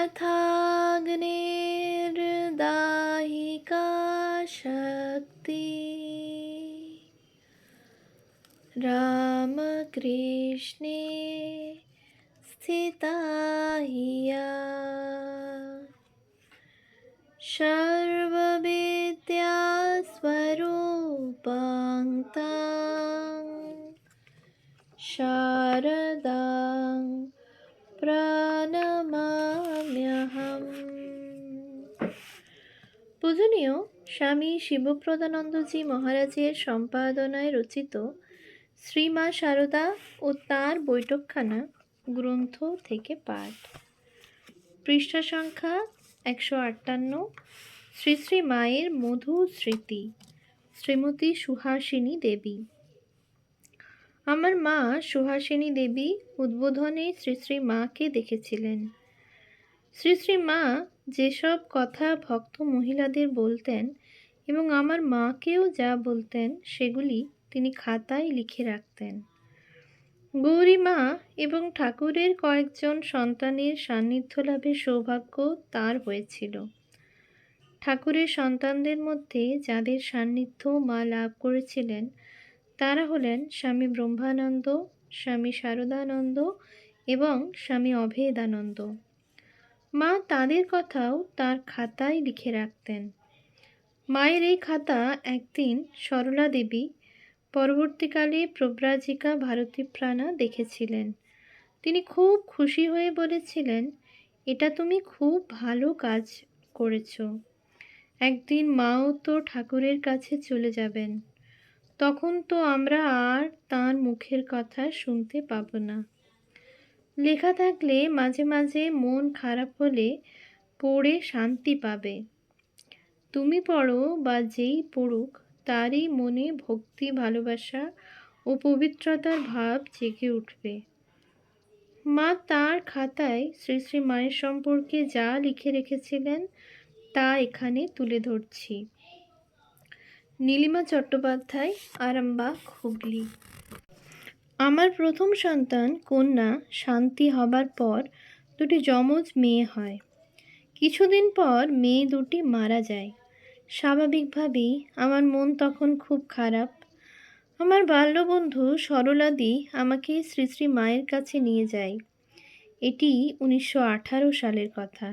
यथाग्निर्दाहिका शक्ति रामकृष्णे स्थिता हिया सर्वविद्यास्वरूपां तां शारदां প্রণমাম্যহম। পূজনীয় স্বামী শিবপ্রদানন্দজি মহারাজের সম্পাদনায় রচিত শ্রীমা শারদা ও তাঁর বৈঠকখানা গ্রন্থ থেকে পাঠ। পৃষ্ঠা সংখ্যা 158। শ্রী শ্রী মায়ের মধু স্মৃতি। শ্রীমতী সুহাসিনী দেবী। আমার মা সুহাসিনী দেবী উদ্বোধনে শ্রী শ্রী মাকে দেখেছিলেন। শ্রী শ্রী মা যেসব কথা ভক্ত মহিলাদের বলতেন এবং আমার মাকেও যা বলতেন সেগুলি তিনি খাতায় লিখে রাখতেন। গৌরী মা এবং ঠাকুরের কয়েকজন সন্তানের সান্নিধ্য লাভের সৌভাগ্য তার হয়েছিল। ঠাকুরের সন্তানদের মধ্যে যাদের সান্নিধ্য মা লাভ করেছিলেন তারা হলেন স্বামী ব্রহ্মানন্দ, স্বামী শারদানন্দ এবং স্বামী অভেদানন্দ। মা তাদের কথাও তার খাতায় লিখে রাখতেন। মায়ের এই খাতা একদিন সরলা দেবী, পরবর্তীকালে প্রব্রাজিকা ভারতীপ্রাণা দেখেছিলেন। তিনি খুব খুশি হয়ে বলেছিলেন, এটা তুমি খুব ভালো কাজ করেছ। একদিন মাও তো ঠাকুরের কাছে চলে যাবেন, তখন তো আমরা আর তাঁর মুখের কথা শুনতে পাব না। লেখা থাকলে মাঝে মাঝে মন খারাপ হলে পড়ে শান্তি পাবে। তুমি পড়ো বা যেই পড়ুক তারই মনে ভক্তি, ভালোবাসা ও পবিত্রতার ভাব জেগে উঠবে। মা তার খাতায় শ্রী শ্রী মায়ের সম্পর্কে যা লিখে রেখেছিলেন তা এখানে তুলে ধরছি। নীলিমা চট্টোপাধ্যায়, আরামবাগ, হুগলি। আমার প্রথম সন্তান কন্যা শান্তি হবার পর দুটি যমজ মেয়ে হয়। কিছুদিন পর মেয়ে দুটি মারা যায়। স্বাভাবিকভাবেই আমার মন তখন খুব খারাপ। আমার বাল্যবন্ধু সরলাদি আমাকে শ্রী শ্রী মায়ের কাছে নিয়ে যায়। এটি 1918 সালের কথা।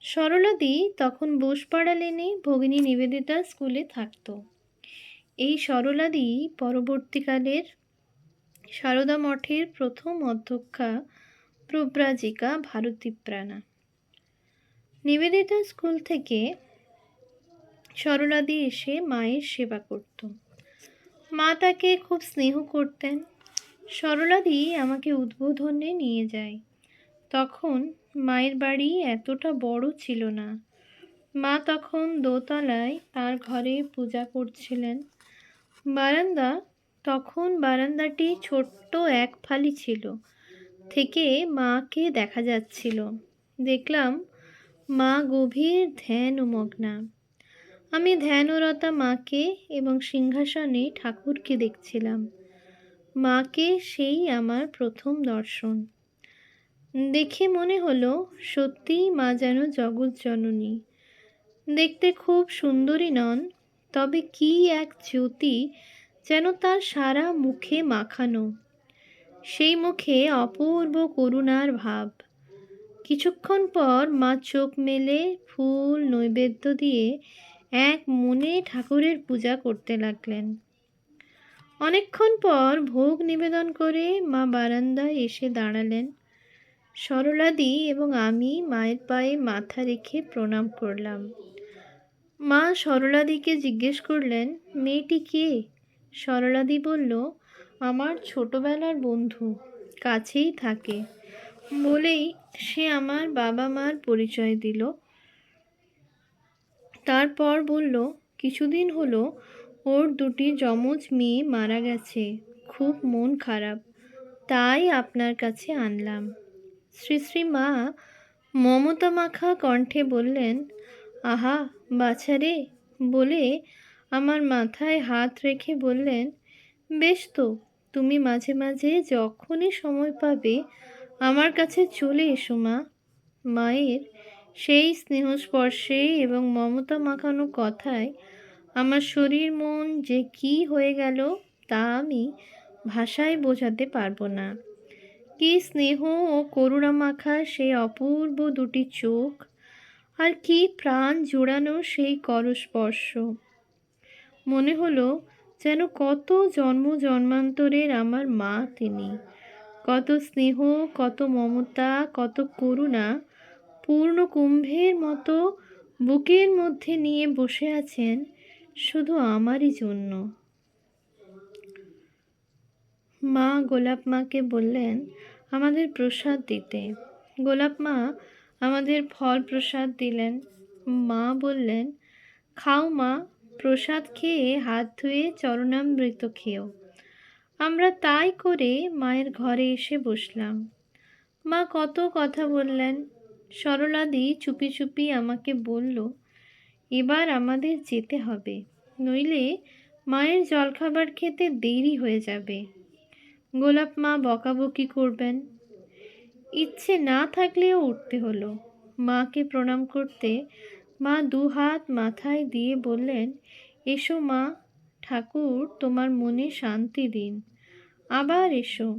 সরলাদি তখন বোসপাড়া লেনে ভগিনী নিবেদিতা স্কুলে থাকত। এই সরলাদি পরবর্তীকালের সারদা মঠের প্রথম অধ্যক্ষা প্রব্রাজিকা ভারতীপ্রাণা। নিবেদিতা স্কুল থেকে সরলাদি এসে মায়ের সেবা করত। মা তাকে খুব স্নেহ করতেন। সরলাদি আমাকে উদ্বোধনে নিয়ে যায়। তখন মায়ের বাড়ি এতটা বড় ছিল না। মা তখন দোতলায় তার ঘরে পূজা করছিলেন। বারান্দাটি ছোট্ট এক ফালি ছিল, থেকে মাকে দেখা যাচ্ছিল। দেখলাম মা গভীর ধ্যান ও মগ্না। আমি ধ্যানরতা মাকে এবং সিংহাসনে ঠাকুরকে দেখছিলাম। মাকে সেই আমার প্রথম দর্শন। দেখে মনে হলো সত্যিই মা যেন জগৎ জননী। দেখতে খুব সুন্দরী নন, তবে কি এক জ্যোতি যেন তার সারা মুখে মাখানো। সেই মুখে অপূর্ব করুণার ভাব। কিছুক্ষণ পর মা চোখ মেলে ফুল নৈবেদ্য দিয়ে এক মনে ঠাকুরের পূজা করতে লাগলেন। অনেকক্ষণ পর ভোগ নিবেদন করে মা বারান্দায় এসে দাঁড়ালেন। সরলাদি এবং আমি মায়ের পায়ে মাথা রেখে প্রণাম করলাম। মা সরলাদিকে জিজ্ঞেস করলেন, মেয়েটি কে? সরলাদি বলল, আমার ছোটবেলার বন্ধু, কাছেই থাকে। বলেই সে আমার বাবা মার পরিচয় দিল। তারপর বলল, কিছুদিন হলো ওর দুটি যমজ মেয়ে মারা গেছে, খুব মন খারাপ, তাই আপনার কাছে আনলাম। শ্রী শ্রী মা মমতা মাখা কণ্ঠে বললেন, আহা বাছারে, বলে আমার মাথায় হাত রেখে বললেন, বেশ তো, তুমি মাঝে মাঝে যখনই সময় পাবে আমার কাছে চলে এসো মা। মায়ের সেই স্নেহস্পর্শে এবং মমতা মাখানো কথায় আমার শরীর মন যে কী হয়ে গেল তা আমি ভাষায় বোঝাতে পারবো না। কী স্নেহ ও করুণা মাখা সেই অপূর্ব দুটি চোখ, আর কী প্রাণ জোড়ানো সেই করস্পর্শ! মনে হলো যেন কত জন্ম জন্মান্তরের আমার মা তিনি। কত স্নেহ, কত মমতা, কত করুণা পূর্ণ কুম্ভের মতো বুকের মধ্যে নিয়ে বসে আছেন শুধু আমারই জন্য। মা গোলাপ মাকে বললেন আমাদের প্রসাদ দিতে। গোলাপ মা আমাদের ফল প্রসাদ দিলেন। মা বললেন, খাও মা, প্রসাদ খেয়ে হাত ধুয়ে চরণামৃত খেও। আমরা তাই করে মায়ের ঘরে এসে বসলাম। মা কত কথা বললেন। সরলাদি চুপি চুপি আমাকে বলল, এবার আমাদের যেতে হবে, নইলে মায়ের জলখাবার খেতে দেরি হয়ে যাবে। গোলাপ মা বকাবকি করবেন। ইচ্ছে না থাকলেও উঠতে হলো। মাকে প্রণাম করতে মা দুহাত মাথায় দিয়ে বললেন, এসো মা, ঠাকুর তোমার মনে শান্তি দিন, আবার এসো।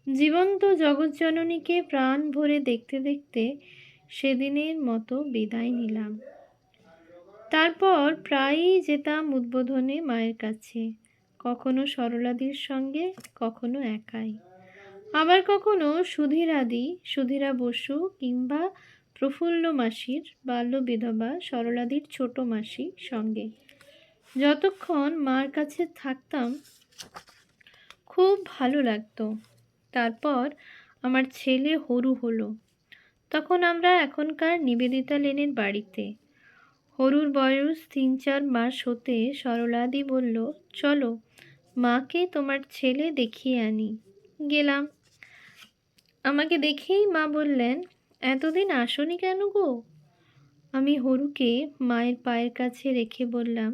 জীবন্ত জগৎজননীকে প্রাণ ভরে দেখতে দেখতে সেদিনের মতো বিদায় নিলাম। তারপর প্রায়ই যেতাম উদ্বোধনে মায়ের কাছে, কখনো সরলাদির সঙ্গে, কখনো একাই, আবার কখনো সুধীরা বসু কিংবা প্রফুল্ল মাসির বাল্য বিধবা সরলাদির ছোট মাসি সঙ্গে। যতক্ষণ মার কাছে থাকতাম খুব ভালো লাগতো। তারপর আমার ছেলে হরু হলো। তখন আমরা এখনকার নিবেদিতা লেনের বাড়িতে। হরুর বয়স 3-4 মাস হতে সরলাদি বলল, চলো মাকে তোমার ছেলে দেখিয়ে আনি। গেলাম। আমাকে দেখেই মা বললেন, এতদিন আসনি কেন গো? আমি হরুকে মায়ের পায়ের কাছে রেখে বললাম,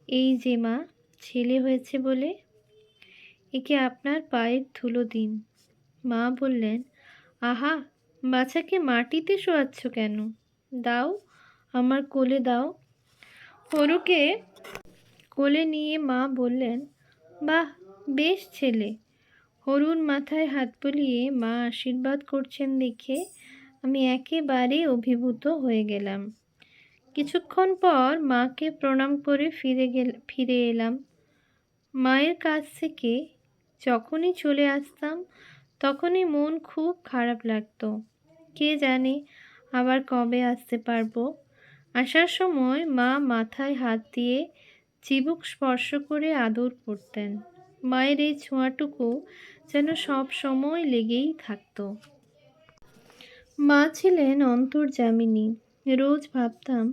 এই যে মা, ছেলে হয়েছে বলে একে আপনার পায়ের ধুলো দিন। মা বললেন, আহা, বাচ্চাকে মাটিতে শোয়াচ্ছ কেন? দাও, আমার কোলে দাও। হরুকে কোলে নিয়ে মা বললেন, বাহ, বেশ ছেলে। হরুর মাথায় হাত বুলিয়ে মা আশীর্বাদ করছেন দেখে আমি একেবারে অভিভূত হয়ে গেলাম। কিছুক্ষণ পর মাকে প্রণাম করে ফিরে এলাম। মায়ের কাছ থেকে যখনই চলে আসতাম তখনই মন খুব খারাপ লাগতো। কে জানে আবার কবে আসতে পারবো। আসার সময় মা মাথায় হাত দিয়ে চিবুক স্পর্শ করে আদর করতেন। মায়ের এই ছোঁয়াটুকু যেন সব সময় লেগেই থাকতো। মা ছিলেন অন্তর্যামিনী। রোজ ভাবতাম,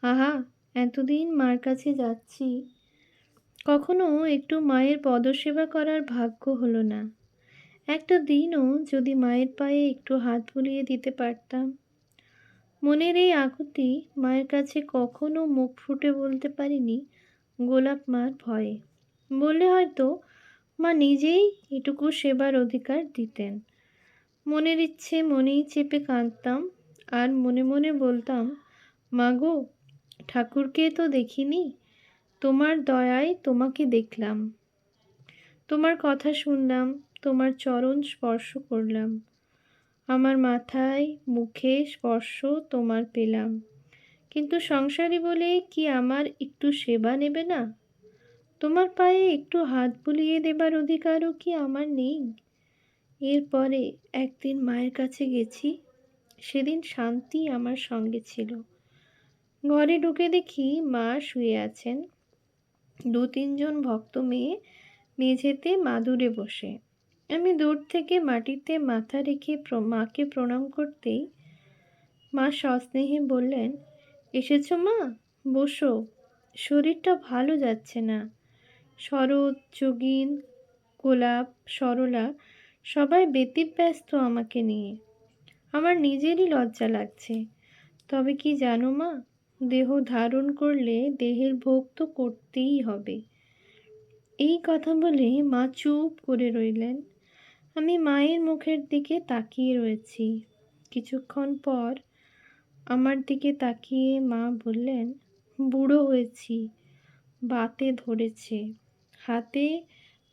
আহা, এতদিন মার কাছে যাচ্ছি, কখনো একটু মায়ের পদসেবা করার ভাগ্য হলো না। একটা দিনও যদি মায়ের পায়ে একটু হাত বুলিয়ে দিতে পারতাম। মনের এই আকুতি মায়ের কাছে কখনো মুখ ফুটে বলতে পারিনি গোলাপ মার ভয়ে। বললে হয়তো মা নিজেই এটুকু সেবার অধিকার দিতেন। মনের ইচ্ছে মনেই চেপে কাঁদতাম আর মনে মনে বলতাম, মা গো, ঠাকুরকে তো দেখিনি, তোমার দয়ায় তোমাকে দেখলাম, তোমার কথা শুনলাম, তোমার চরণ স্পর্শ করলাম, আমার মাথায় মুখে স্পর্শ তোমার পেলাম, কিন্তু সংসারী বলে কি আমার একটু সেবা নেবে না? তোমার পায়ে একটু হাত বুলিয়ে দেবার অধিকারও কি আমার নেই? এরপরে একদিন মায়ের কাছে গেছি, সেদিন শান্তি আমার সঙ্গে ছিল। ঘরে ঢুকে দেখি মা শুয়ে আছেন, 2-3 জন ভক্ত মেয়ে মেঝেতে মাদুরে বসে। আমি দূর থেকে মাটিতে মাথা রেখে মাকে প্রণাম করতেই মা সস্নেহে বললেন, এসেছো মা, বসো, শরীরটা ভালো যাচ্ছে না। শরৎ, যোগিন, গোলাপ, সরলা সবাই ব্যতিব্যস্ত আমাকে নিয়ে। আমার নিজেরই লজ্জা লাগছে। তবে কি জানো মা, দেহ ধারণ করলে দেহের ভোগ তো করতেই হবে। এই কথা বলে মা চুপ করে রইলেন। আমি মায়ের মুখের দিকে তাকিয়ে রয়েছি। কিছুক্ষণ পর আমার দিকে তাকিয়ে মা বললেন, বুড়ো হয়েছি, বাতে ধরেছে, হাতে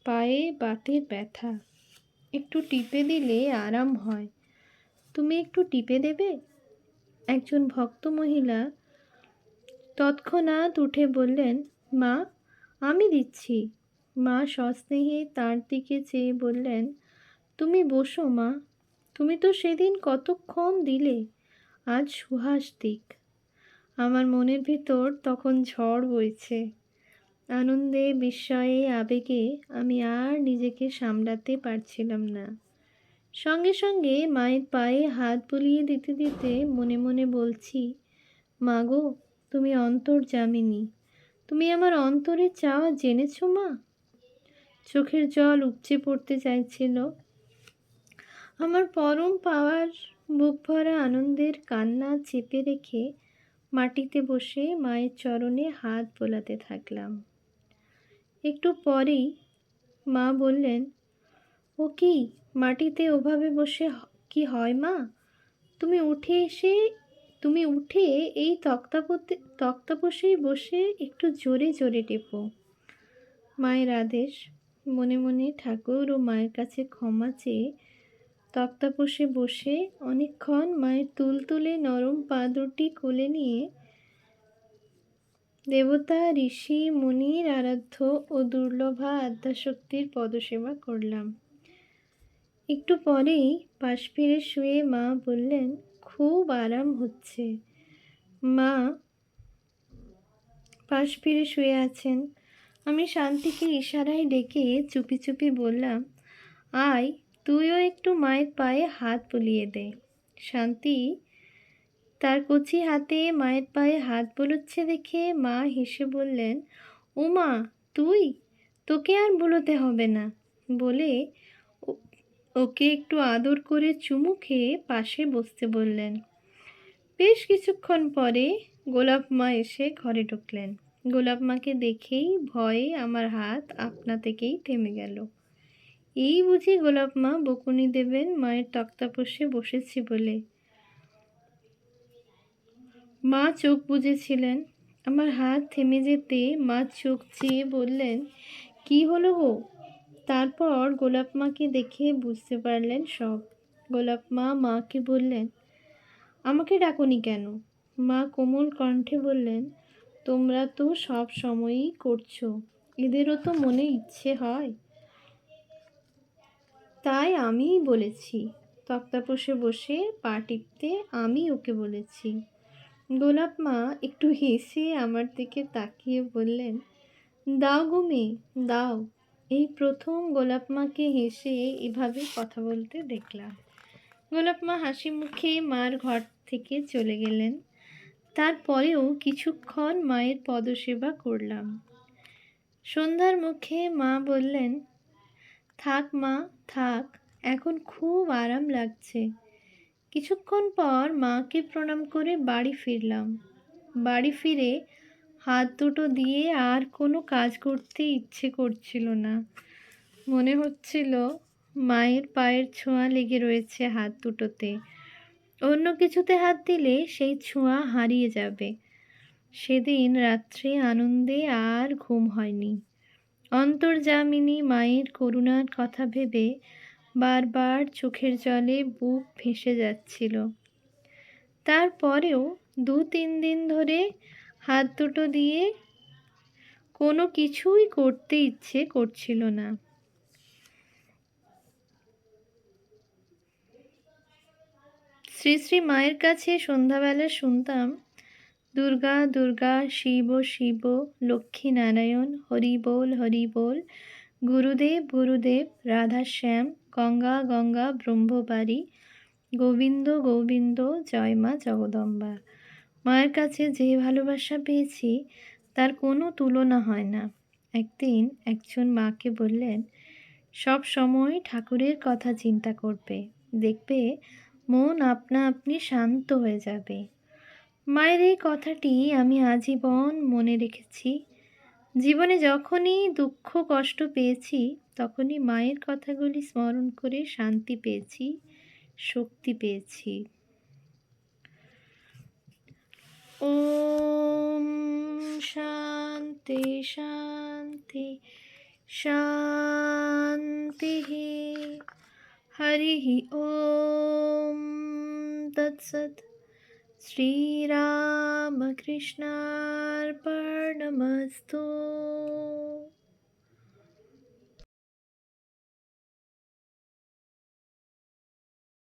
পায়ে বাতের ব্যথা, একটু টিপে দিলে আরাম হয়, তুমি একটু টিপে দেবে? একজন ভক্ত মহিলা তৎক্ষণাৎ উঠে বললেন, মা, আমি দিচ্ছি। মা সস্নেহে তার দিকে চেয়ে বললেন, তুমি বসো মা, তুমি তো সেদিন কতক্ষণ দিলে, আজ সুহাস দিক। আমার মনের ভিতর তখন ঝড় বইছে। আনন্দে, বিস্ময়ে, আবেগে আমি আর নিজেকে সামলাতে পারছিলাম না। সঙ্গে সঙ্গে মায়ের পায়ে হাত বুলিয়ে দিতে দিতে মনে মনে বলছি, মা গো, তুমি অন্তর্যামিনী, তুমি আমার অন্তরের চাওয়া জেনেছো মা? চোখের জল উপচে পড়তে চাইছিল। আমার পরম পাওয়ার বুক ভরা আনন্দের কান্না চেপে রেখে মাটিতে বসে মায়ের চরণে হাত বোলাতে থাকলাম। একটু পরেই মা বললেন, ও কি, মাটিতে ওভাবে বসে কি হয় মা? তুমি উঠে এসে তুমি উঠে এই তক্তাপোষেই বসে একটু জোরে জোরে টেপো। মায়ের আদেশ। মনে মনে ঠাকুর ও মায়ের কাছে ক্ষমা চেয়ে তক্তাপোষে বসে অনেকক্ষণ মায়ের তুলতুলে নরম পা দুটি কোলে নিয়ে দেবতা, ঋষি, মুনির আরাধ্য ও দুর্লভা আদ্যাশক্তির পদসেবা করলাম। একটু পরেই পাশ ফিরে শুয়ে মা বললেন, খুব আরাম হচ্ছে। মা পাশ ফিরে শুয়ে আছেন। আমি শান্তিকে ইশারায় ডেকে চুপি চুপি বললাম, আয়, তুইও একটু মায়ের পায়ে হাত বুলিয়ে দে। শান্তি তার কচি হাতে মায়ের পায়ে হাত বুলোচ্ছে দেখে মা হেসে বললেন, ও মা, তুই, তোকে আর বুলোতে হবে না, বলে ওকে একটু আদর করে চুমু খেয়ে পাশে বসতে বললেন। বেশ কিছুক্ষণ পরে গোলাপ মা এসে ঘরে ঢুকলেন। গোলাপ মাকে দেখেই ভয়ে আমার হাত আপনা থেকেই থেমে গেল। এই বুঝি গোলাপ মা বকুনি দেবেন মায়ের তক্তাপোষে বসেছি বলে। মা চোখ বুজেছিলেন। আমার হাত থেমে যেতে মা চোখ চেয়ে বললেন, কি হলো গো? তারপর গোলাপ মাকে দেখে বুঝতে পারলেন সব। গোলাপ মা মাকে বললেন, আমাকে ডাকোনি কেন? মা কোমল কণ্ঠে বললেন, তোমরা তো সব সময়ই করছো, এদেরও তো মনে ইচ্ছে হয়, তাই আমিই বলেছি। তক্তাপোষে বসে পা টিপতে আমি ওকে বলেছি। গোলাপ মা একটু হেসে আমার দিকে তাকিয়ে বললেন, দাও গো মেয়ে, দাও। এই প্রথম গোলাপ মাকে হেসে এভাবে কথা বলতে দেখলাম। গোলাপ মা হাসি মুখে মার ঘর থেকে চলে গেলেন। তারপরেও কিছুক্ষণ মায়ের পদসেবা করলাম। সন্ধ্যার মুখে মা বললেন, থাক মা, থাক, এখন খুব আরাম লাগছে। কিছুক্ষণ পর মাকে প্রণাম করে বাড়ি ফিরলাম। বাড়ি ফিরে হাত দুটো দিয়ে আর কোনো কাজ করতে ইচ্ছে করছিল না। মনে হচ্ছিল মায়ের পায়ের ছোঁয়া লেগে রয়েছে হাত দুটোতে। অন্য কিছুতে হাত দিলে সেই ছোঁয়া হারিয়ে যাবে। সেদিন রাত্রে আনন্দে আর ঘুম হয়নি। অন্তর্যামিনী মায়ের করুণার কথা ভেবে বারবার চোখের জলে বুক ভেসে যাচ্ছিল। তারপরেও 2-3 দিন ধরে হাত দুটো দিয়ে কোনো কিছুই করতে ইচ্ছে করছিল না। শ্রী শ্রী মায়ের কাছে সন্ধ্যাবেলা শুনতাম, দুর্গা দুর্গা, শিব শিব, লক্ষ্মী নারায়ণ, হরি বল হরি বল, গুরুদেব গুরুদেব, রাধা শ্যাম, গঙ্গা গঙ্গা, ব্রহ্মবাড়ি, গোবিন্দ গোবিন্দ, জয় মা জগদম্বা। মায়ের কাছে যে ভালোবাসা পেয়েছি তার কোনো তুলনা হয় না। একদিন একজন মাকে বললেন, সব সময় ঠাকুরের কথা চিন্তা করবে, দেখবে মন আপনা আপনি শান্ত হয়ে যাবে। মায়ের এই কথাটি আমি আজীবন মনে রেখেছি। জীবনে যখনই দুঃখ কষ্ট পেয়েছি তখনই মায়ের কথাগুলি স্মরণ করে শান্তি পেয়েছি, শক্তি পেয়েছি। ॐ शान्ति शान्ति शान्तिः। हरिः ॐ तत्सत्। श्रीरामकृष्णार्पणमस्तु।